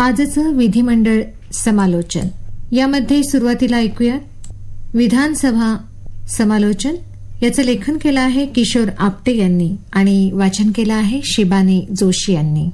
आजचं विधिमंडळ समालोचन यामध्ये सुरुवातीला ऐकूया विधानसभा समालोचन. याचं लेखन केलं आहे किशोर आपटे यांनी आणि वाचन केलं आहे शिबानी जोशी यांनी.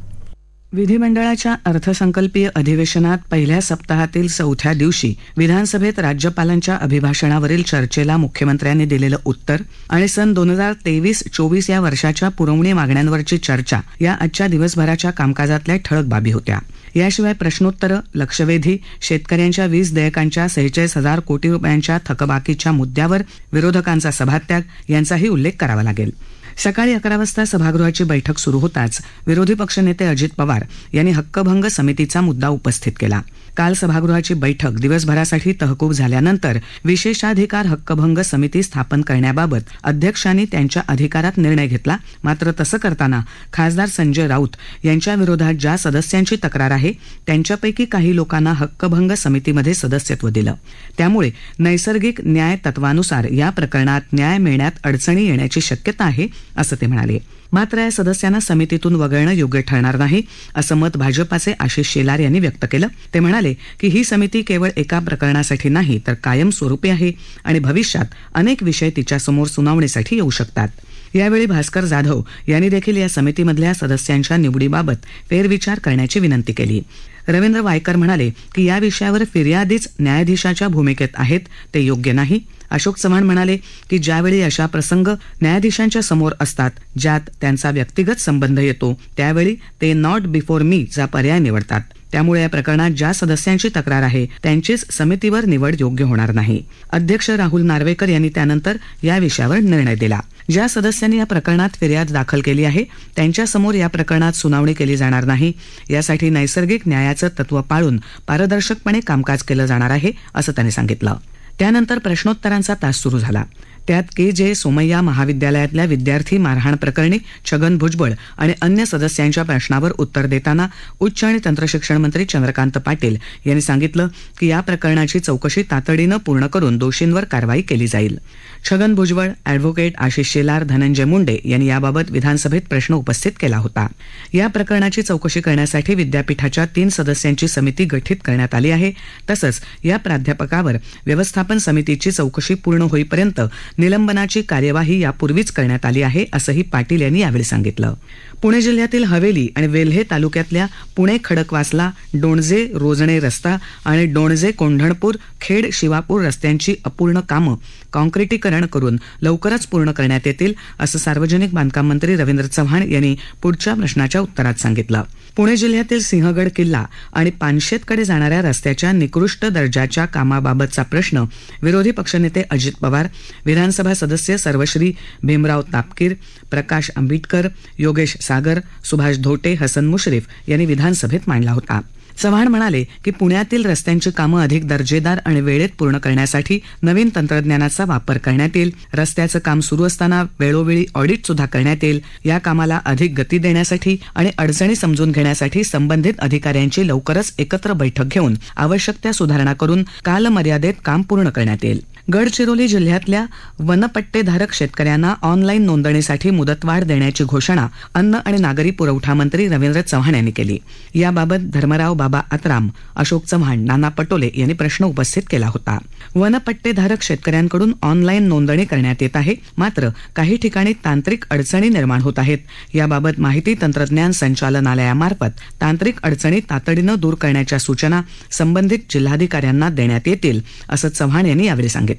विधिमंडळाच्या अर्थसंकल्पीय अधिवेशनात पहिल्या सप्ताहातील 4थ्या दिवशी विधानसभेत राज्यपालांच्या अभिभाषणावरील चर्चेला मुख्यमंत्र्यांनी दिलेलं उत्तर आणि सन 2023-24 या वर्षाच्या पुरवणी मागण्यांवरची चर्चा या आजच्या दिवसभराच्या कामकाजातल्या ठळक बाबी होत्या. याशिवाय प्रश्नोत्तरं, लक्षवेधी, शेतकऱ्यांच्या वीज देयकांच्या 46,000 कोटी रुपयांच्या थकबाकीच्या मुद्द्यावर विरोधकांचा सभात्याग यांचाही उल्लेख करावा लागेल. सकाळी 11 वाजता सभागृहाची बैठक सुरू होताच विरोधी पक्षनेते अजित पवार यांनी हक्कभंग समितीचा मुद्दा उपस्थित केला. काल सभागृहाची बैठक दिवसभरासाठी तहकूब झाल्यानंतर विशेषाधिकार हक्कभंग समिती स्थापन करण्याबाबत अध्यक्षांनी त्यांच्या अधिकारात निर्णय घेतला. मात्र तसं करताना खासदार संजय राऊत यांच्या विरोधात ज्या सदस्यांची तक्रार आहे त्यांच्यापैकी काही लोकांना हक्कभंग समितीमध्ये सदस्यत्व दिलं. त्यामुळे नैसर्गिक न्याय तत्वानुसार या प्रकरणात न्याय मिळण्यात अडचणी येण्याची शक्यता आहे असं ते म्हणाले. मात्र या सदस्यांना समितीतून वगळणं योग्य ठरणार नाही असं मत भाजपाचे आशिष शेलार यांनी व्यक्त केलं. ते म्हणाले की ही समिती केवळ एका प्रकरणासाठी नाही तर कायमस्वरूपी आहे आणि भविष्यात अनेक विषय तिच्यासमोर सुनावणीसाठी येऊ शकतात. यावेळी भास्कर जाधव यांनी देखील या समितीमधल्या सदस्यांच्या निवडीबाबत फेरविचार करण्याची विनंती केली. रवींद्र वायकर म्हणाले की या विषयावर फिर्यादीच न्यायाधीशाच्या भूमिकेत आहेत, ते योग्य नाही. अशोक चव्हाण म्हणाले की ज्यावेळी अशा प्रसंग न्यायाधीशांच्या समोर असतात ज्यात त्यांचा व्यक्तिगत संबंध येतो त्यावेळी ते नॉट बिफोर मी चा पर्याय निवडतात. त्यामुळे या प्रकरणात ज्या सदस्यांची तक्रार आहे त्यांचीच समितीवर निवड योग्य होणार नाही. अध्यक्ष राहुल नार्वेकर यांनी त्यानंतर या विषयावर निर्णय दिला. ज्या सदस्यांनी या प्रकरणात फिर्याद दाखल केली आहे त्यांच्यासमोर या प्रकरणात सुनावणी केली जाणार नाही. यासाठी नैसर्गिक न्यायाचं तत्व पाळून पारदर्शकपणे कामकाज केलं जाणार आहे असं त्यांनी सांगितलं. त्यानंतर प्रश्नोत्तरांचा तास सुरू झाला. त्यात के.जे. सोमय्या महाविद्यालयातल्या विद्यार्थी मारहाण प्रकरणी छगन भुजबळ आणि अन्य सदस्यांच्या प्रश्नावर उत्तर देताना उच्च आणि तंत्रशिक्षण मंत्री चंद्रकांत पाटील यांनी सांगितलं की या प्रकरणाची चौकशी तातडीनं पूर्ण करून दोषींवर कारवाई केली जाईल. छगन भुजबळ, अॅडव्होकेट आशिष शेलार, धनंजय मुंडे यांनी याबाबत विधानसभेत प्रश्न उपस्थित केला होता. या प्रकरणाची चौकशी करण्यासाठी विद्यापीठाच्या 3 सदस्यांची समिती गठीत करण्यात आली आहे. तसंच या प्राध्यापकावर व्यवस्थापन समितीची चौकशी पूर्ण होईपर्यंत निलंबनाची कार्यवाही यापूर्वीच करण्यात आली आहे असंही पाटील यांनी यावेळी सांगितलं. पुणे जिल्ह्यातील हवेली आणि वेल्हे तालुक्यातल्या पुणे खडकवासला डोणजे रोजणे रस्ता आणि डोणजे कोंढणपूर खेड शिवापूर रस्त्यांची अपूर्ण कामं काँक्रिटीकरण करून लवकरच पूर्ण करण्यात येतील असं सार्वजनिक बांधकाम मंत्री रवींद्र चव्हाण यांनी पुढच्या प्रश्नाच्या उत्तरात सांगितलं. पुणे जिल्ह्यातील सिंहगड किल्ला आणि पानशेतकडे जाणाऱ्या रस्त्याच्या निकृष्ट दर्जाच्या कामाबाबतचा प्रश्न विरोधी पक्षनेते अजित पवार, विधानसभा सदस्य सर्वश्री भीमराव तापकीर, प्रकाश आंबेडकर, योगेश सागर, सुभाष धोटे, हसन मुश्रीफ यांनी विधानसभेत मांडला होता. चव्हाण म्हणाले की पुण्यातील रस्त्यांची कामं अधिक दर्जेदार आणि वेळेत पूर्ण करण्यासाठी नवीन तंत्रज्ञानाचा वापर करण्यात येईल. रस्त्याचं काम सुरू असताना वेळोवेळी ऑडिट सुद्धा करण्यात येईल. या कामाला अधिक गती देण्यासाठी आणि अडचणी समजून घेण्यासाठी संबंधित अधिकाऱ्यांची लवकरच एकत्र बैठक घेऊन आवश्यक त्या सुधारणा करून कालमर्यादेत काम पूर्ण करण्यात येईल. गडचिरोली जिल्ह्यातल्या वनपट्टेधारक शेतकऱ्यांना ऑनलाईन नोंदणीसाठी मुदतवाढ देण्याची घोषणा अन्न आणि नागरी पुरवठा मंत्री रवींद्र चव्हाण यांनी केली. याबाबत धर्मराव बाबा आत्राम, अशोक चव्हाण, नाना पटोले यांनी प्रश्न उपस्थित केला होता. वनपट्टेधारक शेतकऱ्यांकडून ऑनलाईन नोंदणी करण्यात येत आहे, मात्र काही ठिकाणी तांत्रिक अडचणी निर्माण होत आहेत. याबाबत माहिती तंत्रज्ञान संचालनालयामार्फत तांत्रिक अडचणी तातडीनं दूर करण्याच्या सूचना संबंधित जिल्हाधिकाऱ्यांना देण्यात येतील असं चव्हाण यांनी यावेळी सांगितलं.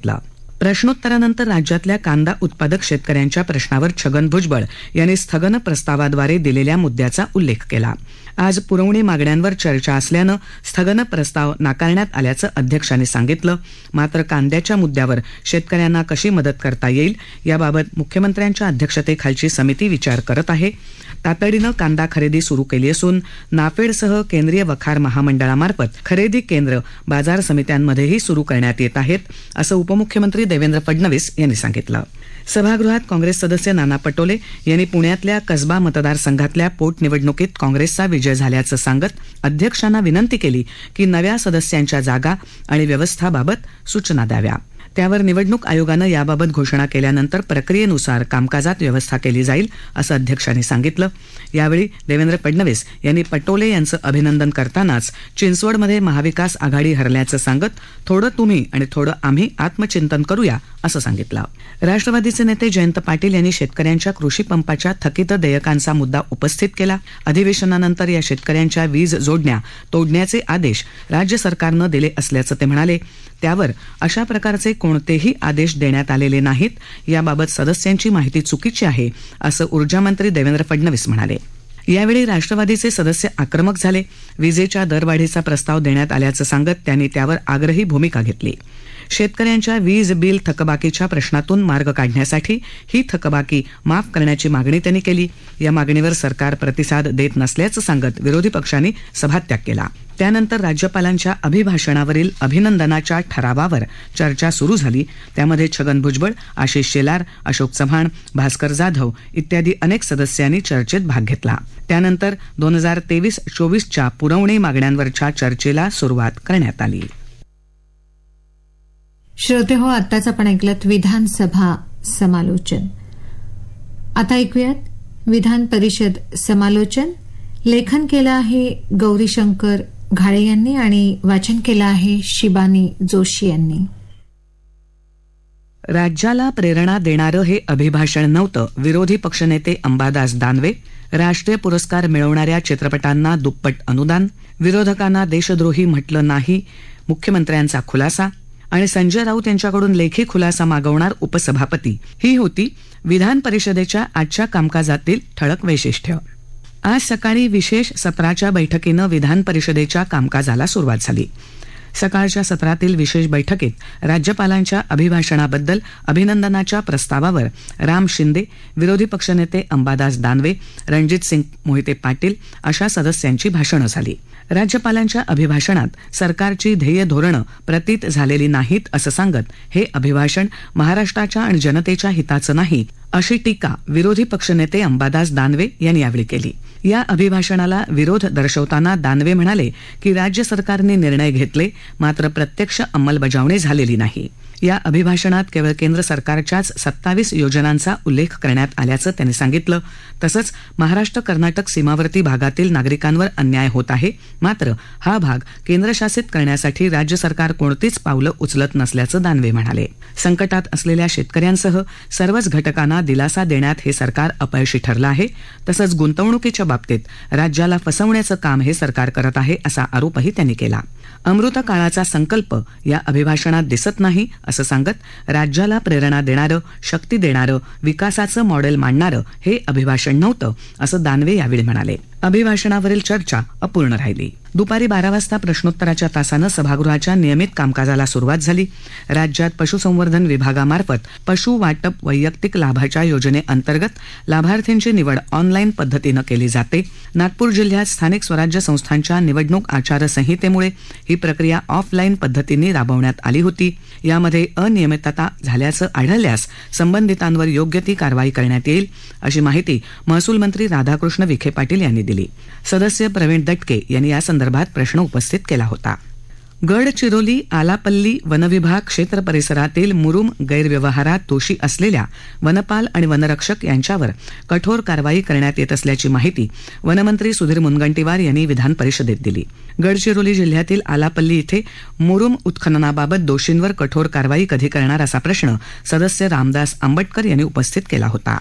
प्रश्नोत्तरानंतर राज्यातल्या कांदा उत्पादक शेतकऱ्यांच्या प्रश्नावर छगन भुजबळ यांनी स्थगन प्रस्तावाद्वारे दिलेल्या मुद्द्याचा उल्लेख केला. आज पुरवणी मागण्यांवर चर्चा असल्यानं स्थगन प्रस्ताव नाकारण्यात आल्याचं अध्यक्षांनी सांगितलं. मात्र कांद्याच्या मुद्द्यावर शेतकऱ्यांना कशी मदत करता येईल याबाबत मुख्यमंत्र्यांच्या अध्यक्षतेखालची समिती विचार करत आहे. तातडीनं कांदा खरेदी सुरू केली असून नाफेडसह केंद्रीय वखार महामंडळामार्फत खरेदी केंद्र बाजार समित्यांमध्येही सुरू करण्यात येत आहेत असं उपमुख्यमंत्री देवेंद्र फडणवीस यांनी सांगितलं. सभागृहात काँग्रेस सदस्य नाना पटोले यांनी पुण्यातल्या कसबा मतदारसंघातल्या पोटनिवडणुकीत काँग्रेसचा विजय झाल्याचं सांगत अध्यक्षांना विनंती केली की नव्या सदस्यांच्या जागा आणि व्यवस्थाबाबत सूचना द्याव्या. त्यावर निवडणूक आयोगानं याबाबत घोषणा केल्यानंतर प्रक्रियेनुसार कामकाजात व्यवस्था केली जाईल असं अध्यक्षांनी सांगितलं. यावेळी देवेंद्र फडणवीस यांनी पटोले यांचं अभिनंदन करतानाच चिंचवडमध्ये महाविकास आघाडी हरल्याचं सांगत थोडं तुम्ही आणि थोडं आम्ही आत्मचिंतन करूया असं सांगितलं. राष्ट्रवादीचे नेते जयंत पाटील यांनी शेतकऱ्यांच्या कृषी पंपाच्या थकीत देयकांचा मुद्दा उपस्थित केला. अधिवेशनानंतर या शेतकऱ्यांच्या वीज जोडण्या तोडण्याचे आदेश राज्य सरकारनं दिले असल्याचं ते म्हणाले. त्यावर अशा प्रकारचे कोणतेही आदेश देण्यात आलेले नाहीत, याबाबत सदस्यांची माहिती चुकीची आहे असं ऊर्जामंत्री देवेंद्र फडणवीस म्हणाले. यावेळी राष्ट्रवादीचे सदस्य आक्रमक झाले. विजेच्या दरवाढीचा प्रस्ताव देण्यात आल्याचं सांगत त्यांनी त्यावर आग्रही भूमिका घेतली. शेतकऱ्यांच्या वीज बिल थकबाकीच्या प्रश्नातून मार्ग काढण्यासाठी ही थकबाकी माफ करण्याची मागणी त्यांनी केली. या मागणीवर सरकार प्रतिसाद देत नसल्याचं सांगत विरोधी पक्षांनी सभात्याग केला. त्यानंतर राज्यपालांच्या अभिभाषणावरील अभिनंदनाच्या ठरावावर चर्चा सुरू झाली. त्यामध्ये छगन भुजबळ, आशिष शेलार, अशोक चव्हाण, भास्कर जाधव इत्यादी अनेक सदस्यांनी चर्चेत भाग घेतला. त्यानंतर 2023-24च्या पुरवणी मागण्यांवरच्या चर्चेला सुरुवात करण्यात आली. श्रोते हो, आत्ताच आपण ऐकलत विधानसभा समालोचन. आता ऐकूयात विधान परिषद समालोचन. लेखन केलं आहे गौरीशंकर घाळे यांनी आणि वाचन केलं आहे शिबानी जोशी यांनी. राज्याला प्रेरणा देणारं हे अभिभाषण नव्हतं. विरोधी पक्षनेते अंबादास दानवे. राष्ट्रीय पुरस्कार मिळवणाऱ्या चित्रपटांना दुप्पट अनुदान. विरोधकांना देशद्रोही म्हटलं नाही, मुख्यमंत्र्यांचा खुलासा. आणि संजय राऊत यांच्याकडून लेखी खुलासा मागवणार उपसभापती. ही होती विधान परिषदेच्या आजच्या कामकाजातील ठळक वैशिष्ट्य. आज सकाळी विशेष सत्राच्या बैठकीनं विधान परिषदेच्या कामकाजाला सुरुवात झाली. सकाळच्या सत्रातील विशेष बैठकीत राज्यपालांच्या अभिभाषणाबद्दल अभिनंदनाच्या प्रस्तावावर राम शिंदे, विरोधी पक्षनेते अंबादास दानवे, रणजितसिंग मोहिते पाटील अशा सदस्यांची भाषणं झाली. राज्यपालांच्या अभिभाषणात सरकारची ध्येय धोरणं प्रतीत झालेली नाहीत असं सांगत हे अभिभाषण महाराष्ट्राच्या आणि जनतेच्या हिताचं नाही अशी टीका विरोधी पक्षनेते अंबादास दानवे यांनी यावेळी केली. या अभिभाषणाला विरोध दर्शवताना दानवे म्हणाले की राज्य सरकारने निर्णय घेतले, मात्र प्रत्यक्ष अंमलबजावणी झालेली नाही. या अभिभाषणात केवळ केंद्र सरकारच्याच 27 योजनांचा उल्लेख करण्यात आल्याचं त्यांनी सांगितलं. तसंच महाराष्ट्र कर्नाटक सीमावर्ती भागातील नागरिकांवर अन्याय होत आहे, मात्र हा भाग केंद्रशासित करण्यासाठी राज्य सरकार कोणतीच पावलं उचलत नसल्याचं दानवे म्हणाले. संकटात असलेल्या शेतकऱ्यांसह सर्वच घटकांना दिलासा देण्यात हे सरकार अपयशी ठरलं आहे. तसंच गुंतवणुकीच्या बाबतीत राज्याला फसवण्याचं काम हे सरकार करत आहे असा आरोपही त्यांनी केला. अमृत काळाचा संकल्प या अभिभाषणात दिसत नाही असं सांगत राज्याला प्रेरणा देणारं, शक्ती देणारं, विकासाचं मॉडेल मांडणारं हे अभिभाषण नव्हतं असं दानवे यावेळी म्हणाले. अभिभाषणावरील चर्चा अपूर्ण राहिली. दुपारी 12 वाजता प्रश्नोत्तराच्या तासानं सभागृहाच्या नियमित कामकाजाला सुरुवात झाली. राज्यात पशुसंवर्धन विभागामार्फत पशु वाटप वैयक्तिक लाभाच्या योजनेअंतर्गत लाभार्थींची निवड ऑनलाईन पद्धतीनं केली जाते. नागपूर जिल्ह्यात स्थानिक स्वराज्य संस्थांच्या निवडणूक आचारसंहितेमुळे ही प्रक्रिया ऑफलाईन पद्धतीने राबवण्यात आली होती. यामध्ये अनियमितता झाल्याचं आढळल्यास संबंधितांवर योग्य ती कारवाई करण्यात येईल अशी माहिती महसूल मंत्री राधाकृष्ण विखे पाटील यांनी दिली. सदस्य प्रवीण दटके यांनी या संदर्भात प्रश्न उपस्थित केला होता. गडचिरोली आलापल्ली वनविभाग क्षेत्र परिसरातील मुरुम गैरव्यवहारात दोषी असलेल्या वनपाल आणि वनरक्षक यांच्यावर कठोर कारवाई करण्यात येत असल्याची माहिती वनमंत्री सुधीर मुनगंटीवार यांनी विधान परिषदेत दिली. गडचिरोली जिल्ह्यातील आलापल्ली इथे मुरुम उत्खननाबाबत दोषींवर कठोर कारवाई कधी करणार असा प्रश्न सदस्य रामदास आंबटकर यांनी उपस्थित केला होता.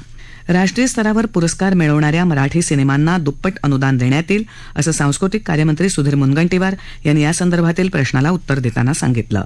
राष्ट्रीय स्तरावर पुरस्कार मिळवणाऱ्या मराठी सिनेमांना दुप्पट अनुदान देण्यात येईल असं सांस्कृतिक कार्यमंत्री सुधीर मुनगंटीवार यांनी या संदर्भातील प्रश्नाला उत्तर देताना सांगितलं.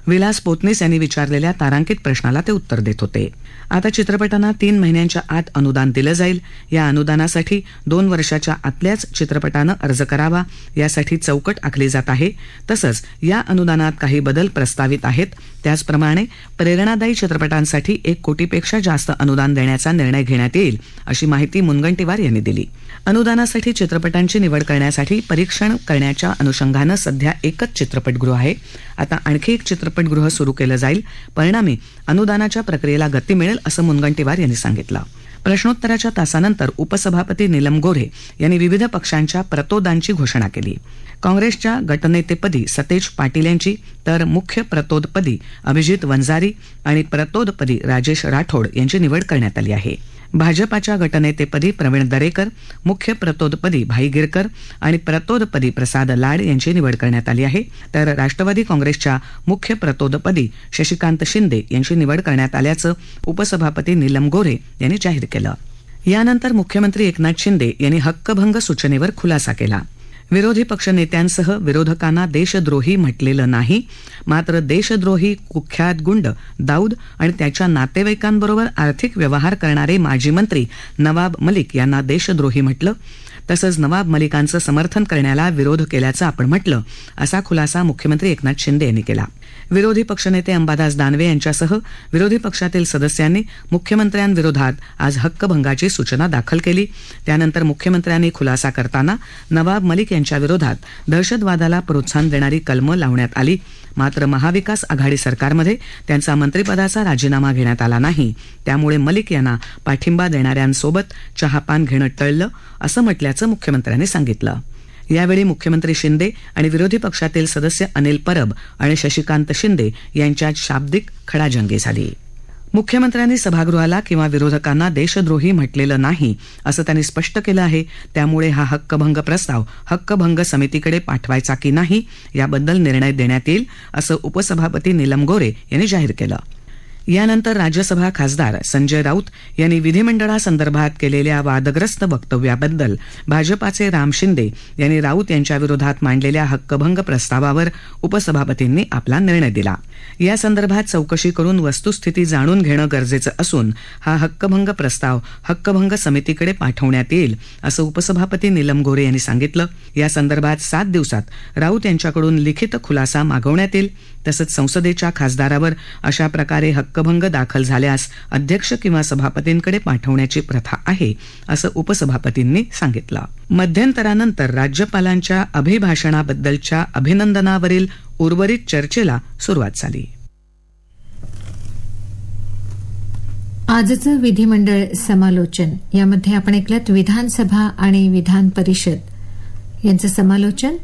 विलास पोतनीस यांनी विचारलेल्या तारांकित प्रश्नाला ते उत्तर देत होते. आता चित्रपटांना 3 महिन्यांच्या आत अनुदान दिलं जाईल. या अनुदानासाठी 2 वर्षाच्या आतल्याच चित्रपटानं अर्ज करावा यासाठी चौकट आखली जात आहे. तसंच या अनुदानात काही बदल प्रस्तावित आहेत. त्याचप्रमाणे प्रेरणादायी चित्रपटांसाठी 1 कोटीपेक्षा जास्त अनुदान देण्याचा निर्णय घेण्यात येईल अशी माहिती मुनगंटीवार यांनी दिली. अनुदानासाठी चित्रपटांची निवड करण्यासाठी परीक्षण करण्याच्या अनुषंगानं सध्या एकच चित्रपटगृह आहे. आता आणखी एक चित्रपटगृह सुरू केलं जाईल. परिणामी अनुदानाच्या प्रक्रियेला गती मिळेल असं मुनगंटीवार यांनी सांगितलं. प्रश्नोत्तराच्या तासानंतर उपसभापती नीलम गोऱ्हे यांनी विविध पक्षांच्या प्रतोदांची घोषणा केली. काँग्रेसच्या गटनेतेपदी सतेज पाटील यांची, तर मुख्य प्रतोदपदी अभिजित वंजारी आणि प्रतोदपदी राजेश राठोड यांची निवड करण्यात आली आहे. भाजपाच्या गटनेतेपदी प्रवीण दरेकर, मुख्य प्रतोदपदी भाई गिरकर आणि प्रतोदपदी प्रसाद लाड यांची निवड करण्यात आली आहे. तर राष्ट्रवादी काँग्रेसच्या मुख्य प्रतोदपदी शशिकांत शिंदे यांची निवड करण्यात आल्याचं उपसभापती नीलम गोऱ्हे यांनी जाहीर केलं. यानंतर मुख्यमंत्री एकनाथ शिंदे यांनी हक्कभंग सूचनेवर खुलासा केला. विरोधी पक्षनेत्यांसह विरोधकांना देशद्रोही म्हटलेलं नाही, मात्र देशद्रोही कुख्यात गुंड दाऊद आणि त्याच्या नातेवाईकांबरोबर आर्थिक व्यवहार करणारे माजी मंत्री नवाब मलिक यांना देशद्रोही म्हटलं. तसंच नवाब मलिकांचं समर्थन करण्याला विरोध केल्याचं आपण म्हटलं, असा खुलासा मुख्यमंत्री एकनाथ शिंदे यांनी केला. विरोधी पक्षनेते अंबादास दानवे यांच्यासह विरोधी पक्षातील सदस्यांनी मुख्यमंत्र्यांविरोधात आज हक्कभंगाची सूचना दाखल केली. त्यानंतर मुख्यमंत्र्यांनी खुलासा करताना नवाब मलिक यांच्या विरोधात दहशतवादाला प्रोत्साहन देणारी कलमं लावण्यात आली. मात्र महाविकास आघाडी सरकारमध्ये त्यांचा मंत्रिपदाचा राजीनामा घेण्यात आला नाही, त्यामुळे मलिक यांना पाठिंबा देणाऱ्यांसोबत चहापान घेणं टळलं, असं म्हटल्याचं मुख्यमंत्र्यांनी सांगितलं. यावेळी मुख्यमंत्री शिंदे आणि विरोधी पक्षातील सदस्य अनिल परब आणि शशिकांत शिंदे यांच्यात शाब्दिक खडाजंगी झाली. मुख्यमंत्र्यांनी सभागृहाला किंवा विरोधकांना देशद्रोही म्हटलेलं नाही, असं त्यांनी स्पष्ट केलं आहे. त्यामुळे हा हक्कभंग प्रस्ताव हक्कभंग समितीकडे पाठवायचा की नाही याबद्दल निर्णय देण्यात येईल, असं उपसभापती नीलम गोऱ्हे यांनी जाहीर केलं. यानंतर राज्यसभा खासदार संजय राऊत यांनी विधिमंडळासंदर्भात केलेल्या वादग्रस्त वक्तव्याबद्दल भाजपाचे राम शिंदे यांनी राऊत यांच्या विरोधात मांडलेल्या हक्कभंग प्रस्तावावर उपसभापतींनी आपला निर्णय दिला. या संदर्भात चौकशी करून वस्तुस्थिती जाणून घेणं गरजेचं असून हा हक्कभंग प्रस्ताव हक्कभंग समितीकडे पाठवण्यात येईल, असं उपसभापती नीलम गोऱ्हे यांनी सांगितलं. या संदर्भात 7 दिवसात राऊत यांच्याकडून लिखित खुलासा मागवण्यात येईल. तसंच संसदेच्या खासदारावर अशा प्रकारे हक्कभंग दाखल झाल्यास अध्यक्ष किंवा सभापतींकडे पाठवण्याची प्रथा आहे, असं उपसभापतींनी सांगितलं. मध्यंतरानंतर राज्यपालांच्या अभिभाषणाबद्दलच्या अभिनंदनावरील उर्वरित चर्चेला सुरुवात झाली. आजचं विधिमंडळ समालोचन यामध्ये आपण ऐकलं विधानसभा आणि विधान परिषद यांचं समालोचन.